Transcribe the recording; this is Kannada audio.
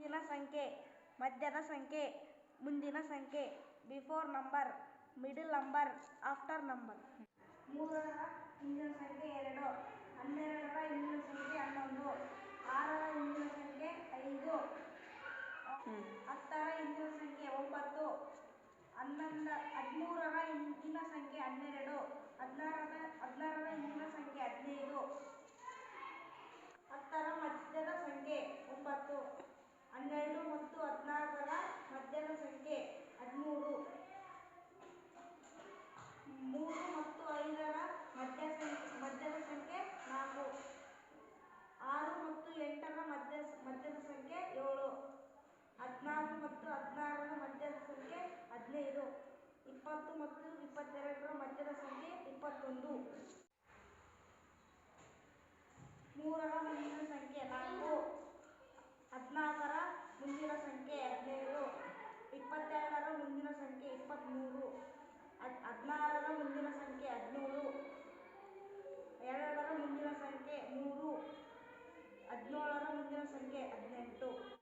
ಹಿಂದಿನ ಸಂಖ್ಯೆ, ಮಧ್ಯದ ಸಂಖ್ಯೆ, ಮುಂದಿನ ಸಂಖ್ಯೆ. Before number, middle number, after number. 3ರ ಹಿಂದಿನ ಸಂಖ್ಯೆ 2, 12ರ ಹಿಂದಿನ ಸಂಖ್ಯೆ 11, 6ರ ಹಿಂದಿನ ಸಂಖ್ಯೆ 5, 10ರ ಹಿಂದಿನ ಸಂಖ್ಯೆ 9, 13ರ ಹಿಂದಿನ ಸಂಖ್ಯೆ 12, 16ರ ಹಿಂದಿನ ಸಂಖ್ಯೆ 15, 10ರ ಮಧ್ಯದ ಸಂಖ್ಯೆ 9, 12 ಮತ್ತು 14ರ ಮಧ್ಯದ ಸಂಖ್ಯೆ 13, 3 ಮತ್ತು 5ರ ಮಧ್ಯದ ಸಂಖ್ಯೆ 4, 6 ಮತ್ತು 8ರ ಮಧ್ಯದ ಸಂಖ್ಯೆ 7, 14 ಮತ್ತು 16ರ ಮಧ್ಯದ ಸಂಖ್ಯೆ 15, 20 ಮತ್ತು 22ರ ಮಧ್ಯದ ಸಂಖ್ಯೆ 21. 3ರ ಮುಂದಿನ